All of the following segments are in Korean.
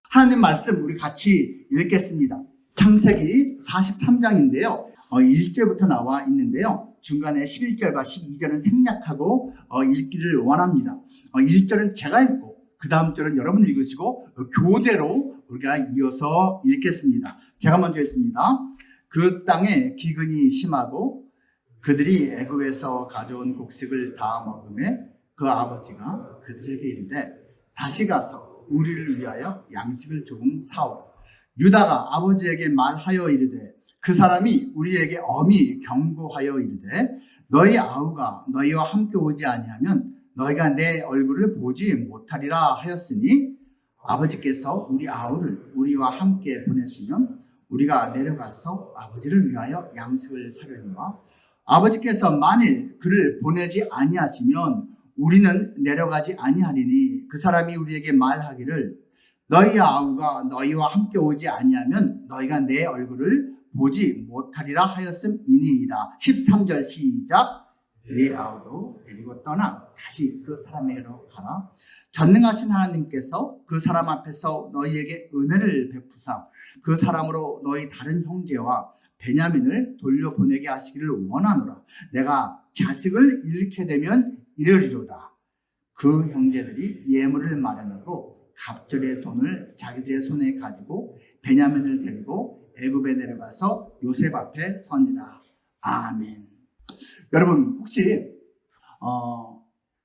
하나님 말씀 우리 같이 읽겠습니다. 창세기 43장인데요. 1절부터 나와 있는데요. 중간에 11절과 12절은 생략하고 읽기를 원합니다. 1절은 제가 읽고 그 다음 절은 여러분이 읽으시고 교대로 우리가 이어서 읽겠습니다. 제가 먼저 읽습니다. 그 땅에 기근이 심하고 그들이 애굽에서 가져온 곡식을 다 먹으매 그 아버지가 그들에게 이르되 다시 가서 우리를 위하여 양식을 조금 사오라. 유다가 아버지에게 말하여 이르되 그 사람이 우리에게 엄히 경고하여 이르되 너희 아우가 너희와 함께 오지 아니하면 너희가 내 얼굴을 보지 못하리라 하였으니 아버지께서 우리 아우를 우리와 함께 보내시면 우리가 내려가서 아버지를 위하여 양식을 사려니와 아버지께서 만일 그를 보내지 아니하시면 우리는 내려가지 아니하리니 그 사람이 우리에게 말하기를 너희 아우가 너희와 함께 오지 아니하면 너희가 내 얼굴을 보지 못하리라 하였음이니이다. 13절 시작. 네 아우도 데리고 떠나 다시 그 사람에게로 가라. 전능하신 하나님께서 그 사람 앞에서 너희에게 은혜를 베푸사 그 사람으로 너희 다른 형제와 베냐민을 돌려보내게 하시기를 원하노라. 내가 자식을 잃게 되면 이르리로다. 그 형제들이 예물을 마련하고 갑절의 돈을 자기들의 손에 가지고 베냐민을 데리고 애굽에 내려가서 요셉 앞에 서니라. 아멘. 여러분 혹시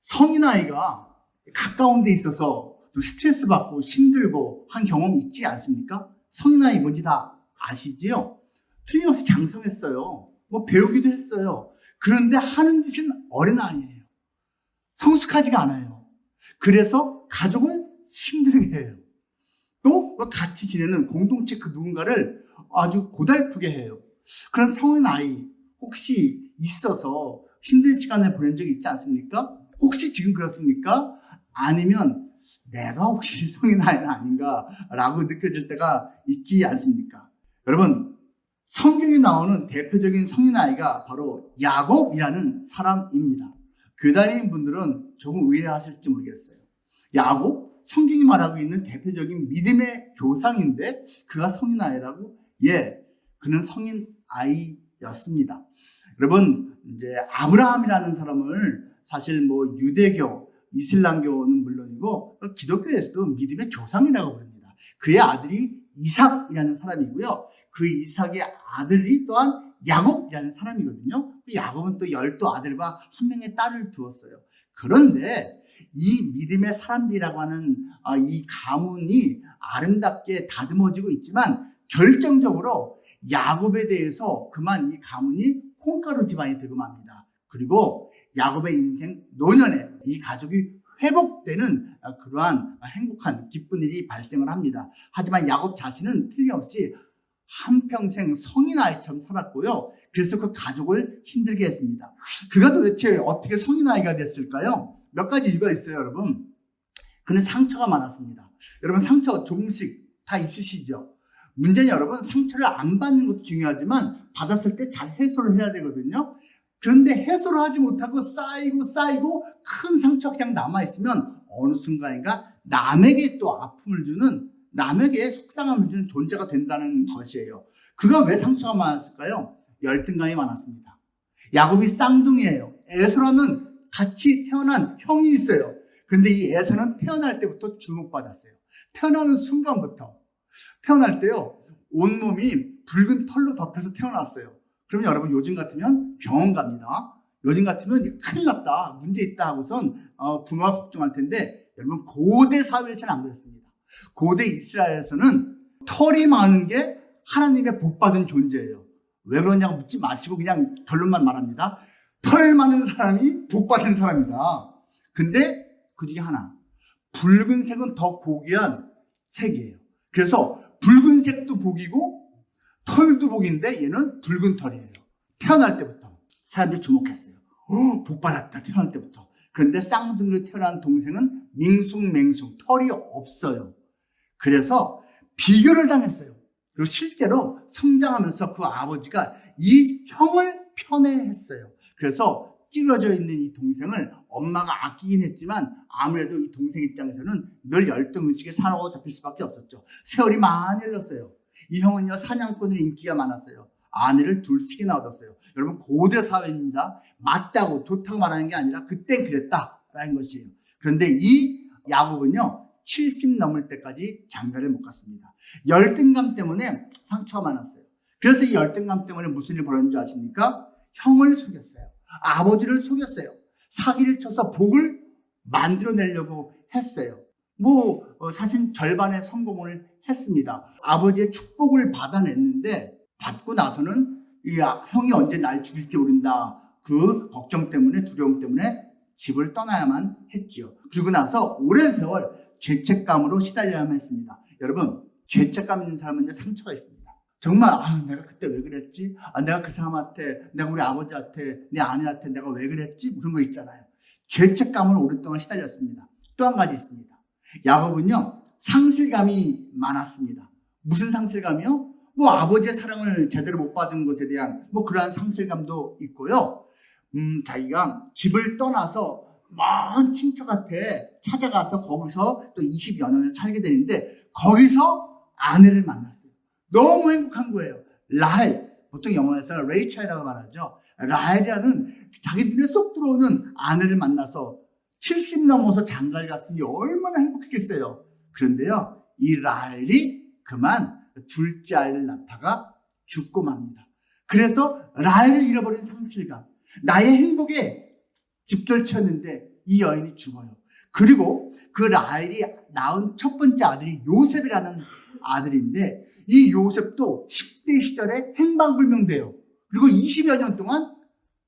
성인 아이가 가까운 데 있어서 또 스트레스 받고 힘들고 한 경험 있지 않습니까? 성인 아이 뭔지 다 아시지요? 틀림없이 장성했어요. 뭐 배우기도 했어요. 그런데 하는 짓은 어린아이예요. 성숙하지가 않아요. 그래서 가족을 힘들게 해요. 또 같이 지내는 공동체 그 누군가를 아주 고달프게 해요. 그런 성인 아이 혹시 있어서 힘든 시간을 보낸 적이 있지 않습니까? 혹시 지금 그렇습니까? 아니면 내가 혹시 성인 아이는 아닌가라고 느껴질 때가 있지 않습니까? 여러분 성경에 나오는 대표적인 성인 아이가 바로 야곱이라는 사람입니다. 교단인 분들은 조금 의아하실지 모르겠어요. 야곱? 성경이 말하고 있는 대표적인 믿음의 조상인데 그가 성인 아이라고? 예, 그는 성인 아이였습니다. 여러분 이제 아브라함이라는 사람을 사실 뭐 유대교, 이슬람교는 물론이고 기독교에서도 믿음의 조상이라고 부릅니다. 그의 아들이 이삭이라는 사람이고요. 그 이삭의 아들이 또한 야곱이라는 사람이거든요. 야곱은 또 12아들과 한 명의 딸을 두었어요. 그런데 이 믿음의 사람들이라고 하는 이 가문이 아름답게 다듬어지고 있지만 결정적으로 야곱에 대해서 그만 이 가문이 콩가루 집안이 되고 맙니다. 그리고 야곱의 인생 노년에 이 가족이 회복되는 그러한 행복한 기쁜 일이 발생을 합니다. 하지만 야곱 자신은 틀림없이 한평생 성인 아이처럼 살았고요. 그래서 그 가족을 힘들게 했습니다. 그가 도대체 어떻게 성인 아이가 됐을까요? 몇 가지 이유가 있어요, 여러분. 그는 상처가 많았습니다. 여러분 상처 조금씩 다 있으시죠? 문제는 여러분 상처를 안 받는 것도 중요하지만 받았을 때 잘 해소를 해야 되거든요. 그런데 해소를 하지 못하고 쌓이고 큰 상처가 그냥 남아있으면 어느 순간인가 남에게 또 아픔을 주는, 남에게 속상함을 주는 존재가 된다는 것이에요. 그가 왜 상처가 많았을까요? 열등감이 많았습니다. 야곱이 쌍둥이에요. 에서라는 같이 태어난 형이 있어요. 그런데 이 에서는 태어날 때부터 주목받았어요. 태어나는 순간부터. 태어날 때요, 온몸이 붉은 털로 덮여서 태어났어요. 그러면 여러분 요즘 같으면 병원 갑니다. 요즘 같으면 큰일 났다, 문제 있다 하고선 부모가 걱정할 텐데 여러분 고대 사회에서는 안 그랬습니다. 고대 이스라엘에서는 털이 많은 게 하나님의 복받은 존재예요. 왜 그러냐고 묻지 마시고 그냥 결론만 말합니다. 털 많은 사람이 복받은 사람이다. 근데 그 중에 하나, 붉은색은 더 고귀한 색이에요. 그래서 붉은색도 복이고 털도 복인데 얘는 붉은 털이에요. 태어날 때부터 사람들이 주목했어요. 복받았다, 태어날 때부터. 그런데 쌍둥이로 태어난 동생은 밍숭맹숭, 털이 없어요. 그래서 비교를 당했어요. 그리고 실제로 성장하면서 그 아버지가 이 형을 편애했어요. 그래서 찌그러져 있는 이 동생을 엄마가 아끼긴 했지만 아무래도 이 동생 입장에서는 늘 열등의식에 사로잡힐 수밖에 없었죠. 세월이 많이 흘렀어요. 이 형은요, 사냥꾼으로 인기가 많았어요. 아내를 둘씩이나 얻었어요. 여러분, 고대 사회입니다. 맞다고 좋다고 말하는 게 아니라 그땐 그랬다라는 것이에요. 그런데 이 야곱은요, 70 넘을 때까지 장가를 못 갔습니다. 열등감 때문에 상처가 많았어요. 그래서 이 열등감 때문에 무슨 일이 벌어진 줄 아십니까? 형을 속였어요. 아버지를 속였어요. 사기를 쳐서 복을 만들어내려고 했어요. 사실 절반의 성공을 했습니다. 아버지의 축복을 받아냈는데 받고 나서는 이 형이 언제 날 죽일지 모른다. 그 걱정 때문에, 두려움 때문에 집을 떠나야만 했지요. 그리고 나서 오랜 세월 죄책감으로 시달려야만 했습니다. 여러분, 죄책감 있는 사람은 상처가 있습니다. 정말 내가 그때 왜 그랬지? 내가 그 사람한테, 내가 우리 아버지한테, 내 아내한테 내가 왜 그랬지? 그런 거 있잖아요. 죄책감을 오랫동안 시달렸습니다. 또 한 가지 있습니다. 야곱은요, 상실감이 많았습니다. 무슨 상실감이요? 아버지의 사랑을 제대로 못 받은 것에 대한 그러한 상실감도 있고요. 자기가 집을 떠나서 먼 친척한테 찾아가서 거기서 또 20여 년을 살게 되는데 거기서 아내를 만났어요. 너무 행복한 거예요. 라헬, 보통 영어에서 레이첼이라고 말하죠. 라헬이라는 자기 눈에 쏙 들어오는 아내를 만나서 70 넘어서 장가를 갔으니 얼마나 행복했겠어요. 그런데요, 이 라헬이 그만 둘째 아이를 낳다가 죽고 맙니다. 그래서 라헬을 잃어버린 상실감, 나의 행복에 집결쳤는데 이 여인이 죽어요. 그리고 그 라헬이 낳은 첫 번째 아들이 요셉이라는 아들인데 이 요셉도 10대 시절에 행방불명돼요. 그리고 20여 년 동안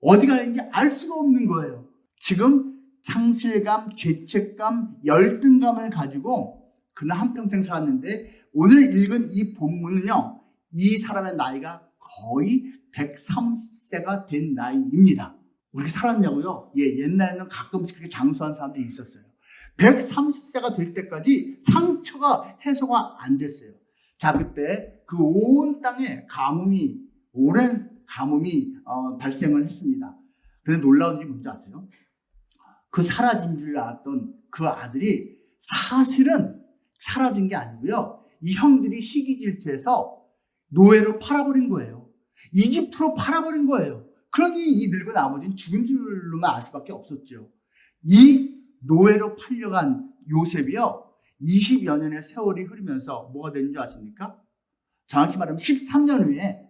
어디 가 있는지 알 수가 없는 거예요. 지금 상실감, 죄책감, 열등감을 가지고 그는 한평생 살았는데 오늘 읽은 이 본문은요, 이 사람의 나이가 거의 130세가 된 나이입니다. 우리 살았냐고요? 옛날에는 가끔씩 그렇게 장수한 사람들이 있었어요. 130세가 될 때까지 상처가 해소가 안 됐어요. 자, 그때 그 온 땅에 오랜 가뭄이 발생을 했습니다. 그런데 놀라운 일이 뭔지 아세요? 그 사라진 줄 알았던 그 아들이 사실은 사라진 게 아니고요. 이 형들이 시기 질투해서 노예로 팔아버린 거예요. 이집트로 팔아버린 거예요. 그러니 이 늙은 아버지는 죽은 줄로만 알 수밖에 없었죠. 이 노예로 팔려간 요셉이요, 20여 년의 세월이 흐르면서 뭐가 된 줄 아십니까? 정확히 말하면 13년 후에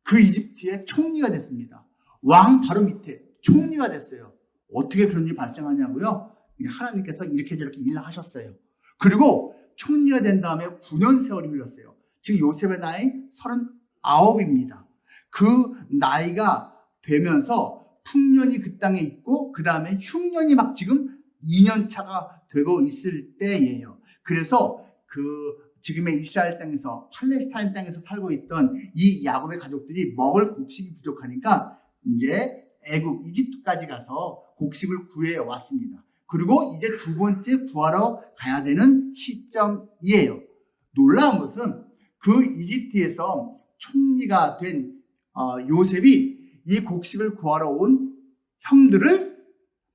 그 이집트의 총리가 됐습니다. 왕 바로 밑에 총리가 됐어요. 어떻게 그런 일이 발생하냐고요? 하나님께서 이렇게 저렇게 일을 하셨어요. 그리고 총리가 된 다음에 9년 세월이 흘렀어요. 지금 요셉의 나이 39입니다. 그 나이가 되면서 풍년이 그 땅에 있고 그 다음에 흉년이 막 지금 2년 차가 되고 있을 때예요. 그래서 지금의 이스라엘 땅에서, 팔레스타인 땅에서 살고 있던 이 야곱의 가족들이 먹을 곡식이 부족하니까 이제 이집트까지 가서 곡식을 구해 왔습니다. 그리고 이제 두 번째 구하러 가야 되는 시점이에요. 놀라운 것은 그 이집트에서 총리가 된 요셉이 이 곡식을 구하러 온 형들을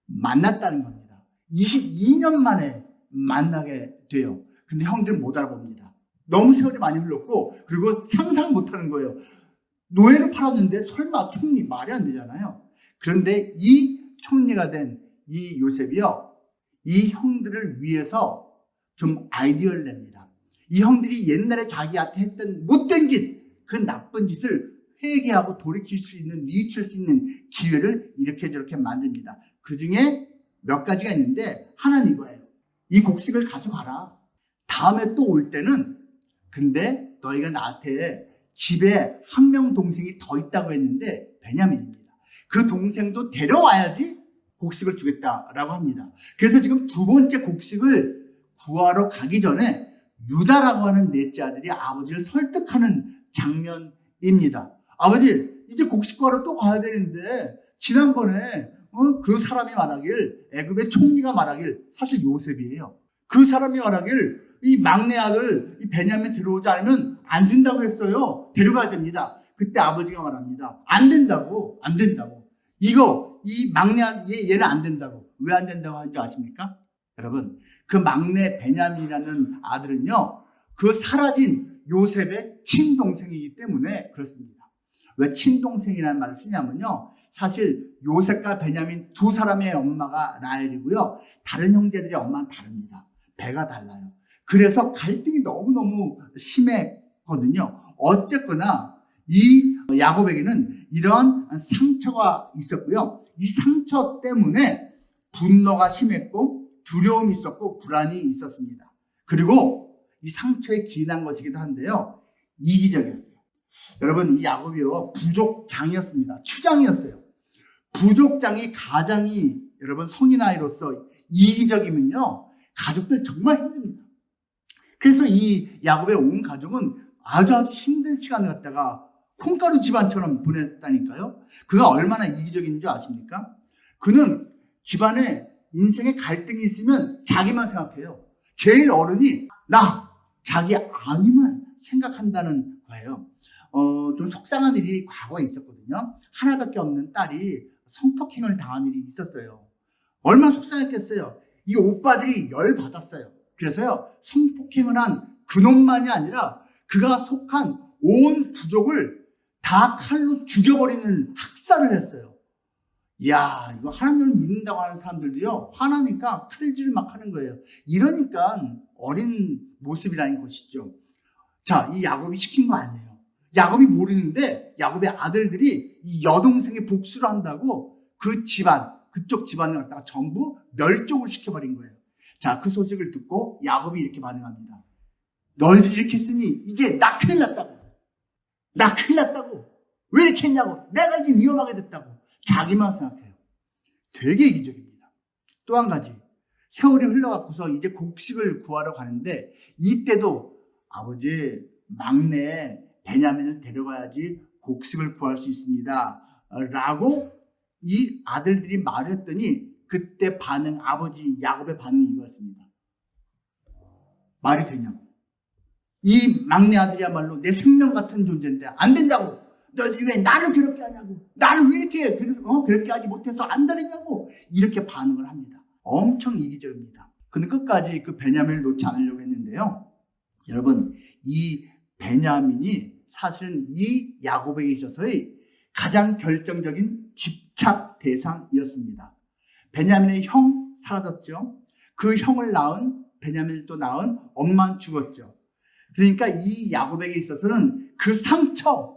만났다는 겁니다. 22년 만에 만나게 돼요. 근데 형들은 못 알아봅니다. 너무 세월이 많이 흘렀고, 그리고 상상 못 하는 거예요. 노예를 팔았는데 설마 총리, 말이 안 되잖아요. 그런데 이 총리가 된 이 요셉이요, 이 형들을 위해서 좀 아이디어를 냅니다. 이 형들이 옛날에 자기한테 했던 못된 짓, 그 나쁜 짓을 회개하고 돌이킬 수 있는, 뉘우칠 수 있는 기회를 이렇게 저렇게 만듭니다. 그 중에 몇 가지가 있는데 하나는 이거예요. 이 곡식을 가져가라. 다음에 또 올 때는, 근데 너희가 나한테 집에 한 명 동생이 더 있다고 했는데 베냐민입니다. 그 동생도 데려와야지 곡식을 주겠다라고 합니다. 그래서 지금 두 번째 곡식을 구하러 가기 전에 유다라고 하는 넷째 아들이 아버지를 설득하는 장면입니다. 아버지, 이제 곡식 구하러 또 가야 되는데 지난번에 그 사람이 말하길, 애굽의 총리가 말하길, 사실 요셉이에요. 그 사람이 말하길 이 막내 아들 이 베냐민 데려오지 않으면 안 준다고 했어요. 데려가야 됩니다. 그때 아버지가 말합니다. 안 된다고. 이거 이 막내 얘는 안 된다고. 왜 안 된다고 하는 줄 아십니까? 여러분, 그 막내 베냐민이라는 아들은요, 그 사라진 요셉의 친동생이기 때문에 그렇습니다. 왜 친동생이라는 말을 쓰냐면요, 사실 요셉과 베냐민 두 사람의 엄마가 라헬이고요, 다른 형제들의 엄마는 다릅니다. 배가 달라요. 그래서 갈등이 너무너무 심했거든요. 어쨌거나 이 야곱에게는 이러한 상처가 있었고요. 이 상처 때문에 분노가 심했고 두려움이 있었고 불안이 있었습니다. 그리고 이 상처에 기인한 것이기도 한데요, 이기적이었어요. 여러분, 이 야곱이요, 부족장이었습니다. 추장이었어요. 부족장이 가장이 여러분 성인아이로서 이기적이면요, 가족들 정말 힘듭니다. 그래서 이 야곱의 온 가족은 아주 힘든 시간을 갖다가 콩가루 집안처럼 보냈다니까요. 그가 얼마나 이기적인 줄 아십니까? 그는 집안에 인생에 갈등이 있으면 자기만 생각해요. 제일 어른이 자기 아니만 생각한다는 거예요. 좀 속상한 일이 과거에 있었거든요. 하나밖에 없는 딸이 성폭행을 당한 일이 있었어요. 얼마나 속상했겠어요. 이 오빠들이 열받았어요. 그래서요, 성폭행을 한 그놈만이 아니라 그가 속한 온 부족을 다 칼로 죽여버리는 학살을 했어요. 이야, 이거 하나님을 믿는다고 하는 사람들도요, 화나니까 칼질을 막 하는 거예요. 이러니까 어린 모습이라는 것이죠. 자, 이 야곱이 시킨 거 아니에요. 야곱이 모르는데 야곱의 아들들이 이 여동생의 복수를 한다고 그 집안, 그쪽 집안을 갖다가 전부 멸종을 시켜버린 거예요. 자, 그 소식을 듣고 야곱이 이렇게 반응합니다. 너희들이 이렇게 했으니 이제 나 큰일 났다고. 나 큰일 났다고. 왜 이렇게 했냐고. 내가 이제 위험하게 됐다고. 자기만 생각해요. 되게 이기적입니다. 또 한 가지, 세월이 흘러가고서 이제 곡식을 구하러 가는데 이때도 아버지, 막내 베냐민을 데려가야지 곡식을 구할 수 있습니다 라고 이 아들들이 말했더니 그때 아버지 야곱의 반응이 이거였습니다. 말이 되냐고. 이 막내 아들이야말로 내 생명 같은 존재인데 안 된다고. 너희들이 왜 나를 괴롭게 하냐고. 나를 왜 이렇게 괴롭게 하지 못해서 안 다르냐고. 이렇게 반응을 합니다. 엄청 이기적입니다. 그는 끝까지 그 베냐민을 놓지 않으려고 했는데요. 여러분, 이 베냐민이 사실은 이 야곱에게 있어서의 가장 결정적인 집착 대상이었습니다. 베냐민의 형 사라졌죠. 그 형을 낳은, 베냐민을 또 낳은 엄마는 죽었죠. 그러니까 이 야곱에게 있어서는 그 상처,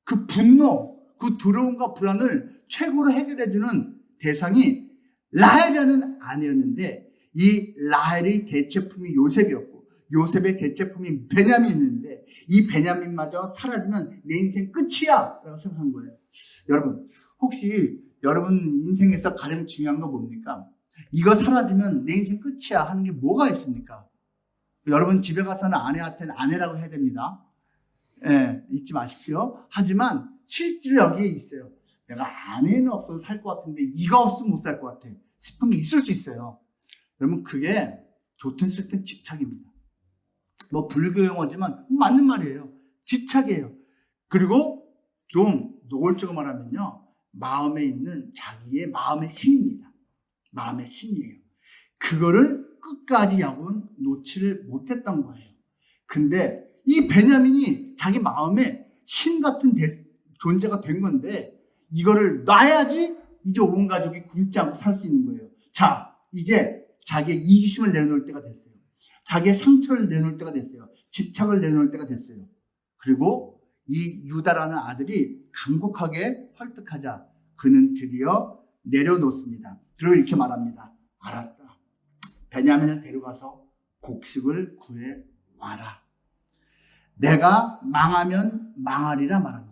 그 분노, 그 두려움과 불안을 최고로 해결해주는 대상이 라헬이라는 아내였는데, 이 라헬의 대체품이 요셉이었고 요셉의 대체품이 베냐민이었는데, 이 베냐민마저 사라지면 내 인생 끝이야 라고 생각한 거예요. 여러분, 혹시 여러분 인생에서 가장 중요한 거 뭡니까? 이거 사라지면 내 인생 끝이야 하는 게 뭐가 있습니까? 여러분 집에 가서는 아내한테는 아내라고 해야 됩니다. 예, 잊지 마십시오. 하지만 실제로 여기에 있어요. 내가 아내는 없어도 살 것 같은데 이가 없으면 못 살 것 같아 싶은 게 있을 수 있어요. 여러분, 그게 좋든 싫든 집착입니다. 뭐 불교 용어지만 맞는 말이에요. 집착이에요. 그리고 좀 노골적으로 말하면요, 마음에 있는 자기의 마음의 신입니다. 마음의 신이에요. 그거를 끝까지 야곱은 놓지를 못했던 거예요. 근데 이 베냐민이 자기 마음에 신 같은 존재가 된 건데, 이거를 놔야지 이제 온 가족이 굶지 않고 살 수 있는 거예요. 자, 이제 자기의 이기심을 내놓을 때가 됐어요. 자기의 상처를 내놓을 때가 됐어요. 집착을 내놓을 때가 됐어요. 그리고 이 유다라는 아들이 간곡하게 설득하자 그는 드디어 내려놓습니다. 그리고 이렇게 말합니다. 알았다. 베냐민을 데려가서 곡식을 구해와라. 내가 망하면 망하리라 말합니다.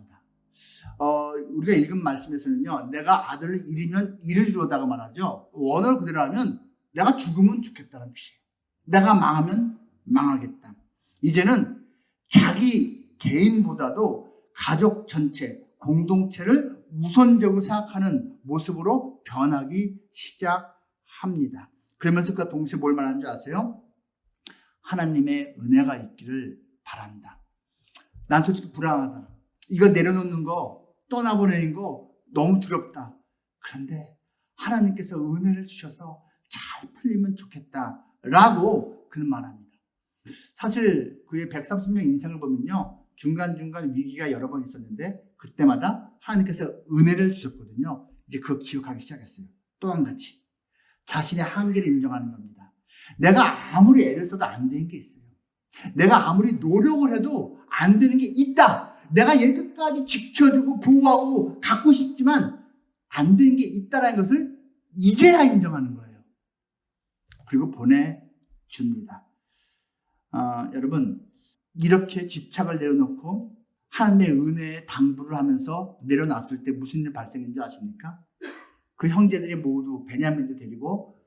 우리가 읽은 말씀에서는요, 내가 아들을 잃으면 이르리로다가 말하죠. 원어 그대로 하면 내가 죽으면 죽겠다는 뜻이에요. 내가 망하면 망하겠다. 이제는 자기 개인보다도 가족 전체, 공동체를 우선적으로 생각하는 모습으로 변하기 시작합니다. 그러면서 그 동시에 뭘 말하는 줄 아세요? 하나님의 은혜가 있기를 바란다. 난 솔직히 불안하다. 이거 내려놓는 거, 떠나보내는 거 너무 두렵다. 그런데 하나님께서 은혜를 주셔서 잘 풀리면 좋겠다라고 그는 말합니다. 사실 그의 130년 인생을 보면요, 중간중간 위기가 여러 번 있었는데 그때마다 하나님께서 은혜를 주셨거든요. 이제 그거 기억하기 시작했어요. 또 한 가지, 자신의 한계를 인정하는 겁니다. 내가 아무리 애를 써도 안 되는 게 있어요. 내가 아무리 노력을 해도 안 되는 게 있다. 내가 얘 끝까지 지켜주고 보호하고 갖고 싶지만 안 되는 게 있다라는 것을 이제야 인정하는 거예요. 그리고 보내줍니다. 여러분, 이렇게 집착을 내려놓고 하나님의 은혜에 당부를 하면서 내려놨을 때 무슨 일 발생인지 아십니까? 그 형제들이 모두 베냐민도 데리고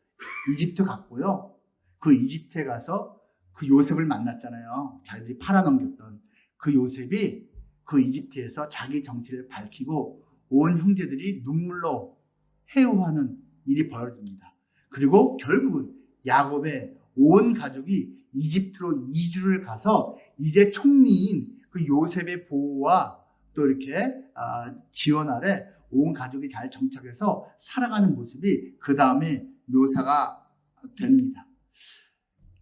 이집트 갔고요. 그 이집트에 가서 그 요셉을 만났잖아요. 자기들이 팔아넘겼던 그 요셉이 그 이집트에서 자기 정체를 밝히고 온 형제들이 눈물로 해오하는 일이 벌어집니다. 그리고 결국은 야곱의 온 가족이 이집트로 이주를 가서 이제 총리인 그 요셉의 보호와 또 이렇게 지원 아래 온 가족이 잘 정착해서 살아가는 모습이 그 다음에 묘사가 됩니다.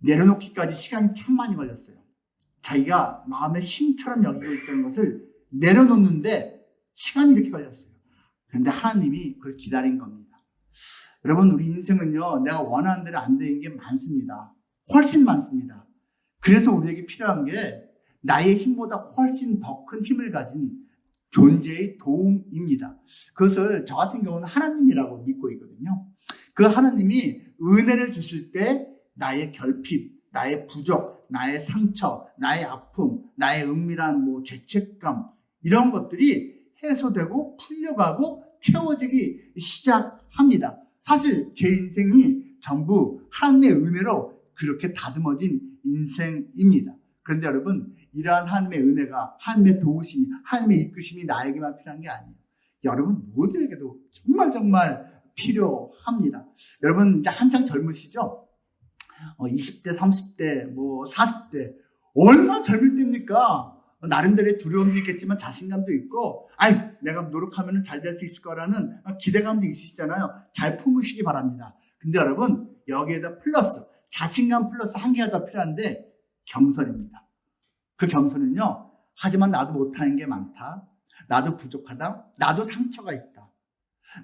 내려놓기까지 시간이 참 많이 걸렸어요. 자기가 마음의 신처럼 여기고 있던 것을 내려놓는데 시간이 이렇게 걸렸어요. 그런데 하나님이 그걸 기다린 겁니다. 여러분, 우리 인생은요, 내가 원하는 대로 안 되는 게 많습니다. 훨씬 많습니다. 그래서 우리에게 필요한 게 나의 힘보다 훨씬 더 큰 힘을 가진 존재의 도움입니다. 그것을 저 같은 경우는 하나님이라고 믿고 있거든요. 그 하나님이 은혜를 주실 때 나의 결핍, 나의 부족, 나의 상처, 나의 아픔, 나의 은밀한 죄책감, 이런 것들이 해소되고 풀려가고 채워지기 시작합니다. 사실 제 인생이 전부 하나님의 은혜로 그렇게 다듬어진 인생입니다. 그런데 여러분, 이러한 하나님의 은혜가, 하나님의 도우심이, 하나님의 이끄심이 나에게만 필요한 게 아니에요. 여러분 모두에게도 정말 필요합니다. 여러분 이제 한창 젊으시죠? 20대, 30대, 40대, 얼마나 젊을 때입니까? 나름대로의 두려움도 있겠지만 자신감도 있고, 내가 노력하면 잘 될 수 있을 거라는 기대감도 있으시잖아요. 잘 품으시기 바랍니다. 근데 여러분, 여기에다 플러스, 자신감 플러스 한 개가 더 필요한데, 겸손입니다. 그 겸손은요, 하지만 나도 못하는 게 많다. 나도 부족하다. 나도 상처가 있다.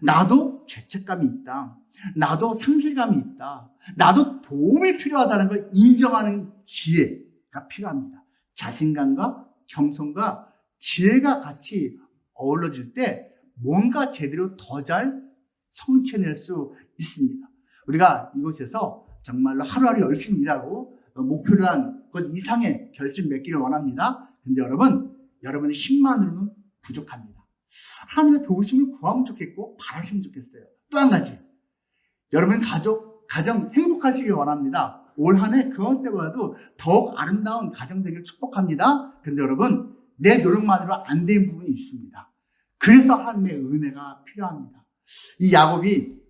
나도 죄책감이 있다. 나도 상실감이 있다. 나도 도움이 필요하다는 걸 인정하는 지혜가 필요합니다. 자신감과 겸손과 지혜가 같이 어우러질 때 뭔가 제대로 더 잘 성취해낼 수 있습니다. 우리가 이곳에서 정말로 하루하루 열심히 일하고 목표로 한 것 이상의 결심 맺기를 원합니다. 근데 여러분의 힘만으로는 부족합니다. 하나님의 도우심을 구하면 좋겠고 바라시면 좋겠어요. 또 한 가지, 여러분 가정 행복하시길 원합니다. 올 한 해 그것 때보다도 더욱 아름다운 가정 되길 축복합니다. 그런데 여러분, 내 노력만으로 안 되는 부분이 있습니다. 그래서 하나님의 은혜가 필요합니다. 이 야곱이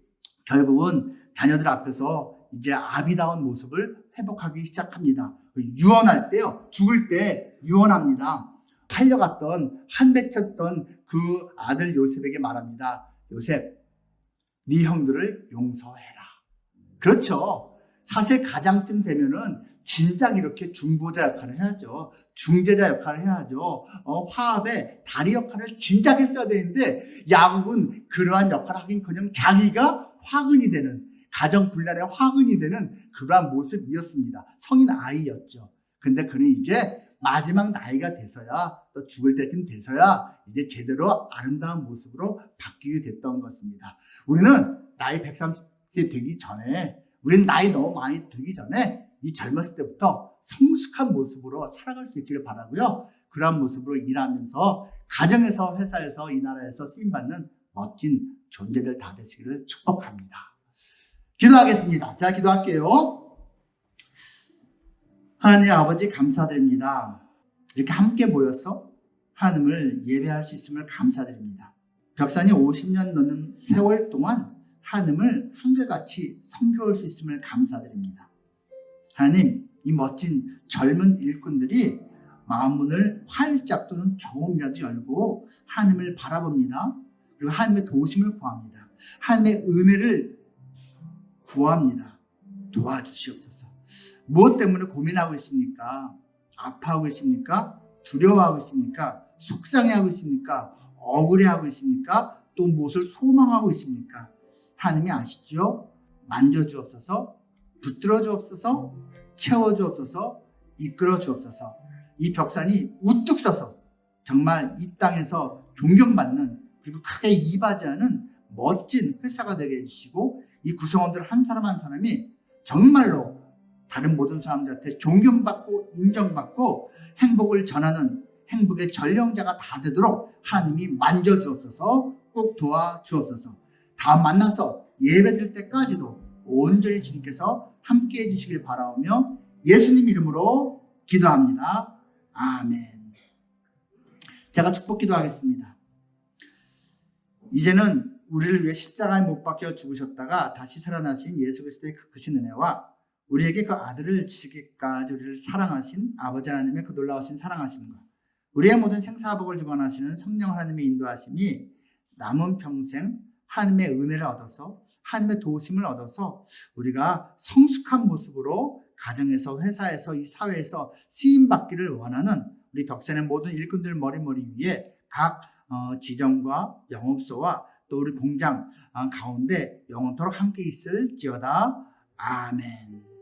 결국은 자녀들 앞에서 이제 아비다운 모습을 회복하기 시작합니다. 유언할 때요, 죽을 때 유언합니다. 팔려갔던, 한배쳤던 그 아들 요셉에게 말합니다. 요셉, 네 형들을 용서해라. 그렇죠. 사실 가장쯤 되면은 진작 이렇게 중보자 역할을 해야죠. 중재자 역할을 해야죠. 화합의 다리 역할을 진작 했어야 되는데, 야곱은 그러한 역할을 하긴커녕 자기가 화근이 되는, 가정 분란의 화근이 되는 그러한 모습이었습니다. 성인 아이였죠. 근데 그는 이제 마지막 나이가 돼서야, 또 죽을 때쯤 돼서야 이제 제대로 아름다운 모습으로 바뀌게 됐던 것입니다. 우리는 나이 130세 되기 전에, 우리는 나이 너무 많이 들기 전에 이 젊었을 때부터 성숙한 모습으로 살아갈 수 있기를 바라고요. 그러한 모습으로 일하면서 가정에서, 회사에서, 이 나라에서 쓰임받는 멋진 존재들 다 되시기를 축복합니다. 기도하겠습니다. 제가 기도할게요. 하나님 아버지, 감사드립니다. 이렇게 함께 모여서 하나님을 예배할 수 있음을 감사드립니다. 벽산이 50년 넘는 세월 동안 하나님을 한결같이 섬겨올 수 있음을 감사드립니다. 하나님, 이 멋진 젊은 일꾼들이 마음문을 활짝 또는 조금이라도 열고 하나님을 바라봅니다. 그리고 하나님의 도우심을 구합니다. 하나님의 은혜를 구합니다. 도와주시옵소서. 무엇 때문에 고민하고 있습니까? 아파하고 있습니까? 두려워하고 있습니까? 속상해하고 있습니까? 억울해하고 있습니까? 또 무엇을 소망하고 있습니까? 하나님이 아시죠? 만져주옵소서, 붙들어 주옵소서, 채워 주옵소서, 이끌어 주옵소서. 이 벽산이 우뚝 서서 정말 이 땅에서 존경받는, 그리고 크게 이바지하는 멋진 회사가 되게 해주시고, 이 구성원들 한 사람 한 사람이 정말로 다른 모든 사람들한테 존경받고 인정받고 행복을 전하는 행복의 전령자가 다 되도록 하나님이 만져주옵소서, 꼭 도와주옵소서. 다음 만나서 예배드릴 때까지도 온전히 주님께서 함께해 주시길 바라오며 예수님 이름으로 기도합니다. 아멘. 제가 축복 기도하겠습니다. 이제는 우리를 위해 십자가에 못 박혀 죽으셨다가 다시 살아나신 예수 그리스도의 그 크신 은혜와 우리에게 그 아들을 주시기까지 우리를 사랑하신 아버지 하나님의 그 놀라우신 사랑하심과 우리의 모든 생사복을 주관하시는 성령 하나님의 인도하심이 남은 평생 하나님의 은혜를 얻어서 하나님의 도우심을 얻어서 우리가 성숙한 모습으로 가정에서, 회사에서, 이 사회에서 쓰임받기를 원하는 우리 벽산의 모든 일꾼들 머리 위에 각 지점과 영업소와 또 우리 공장 가운데 영원토록 함께 있을지어다. 아멘.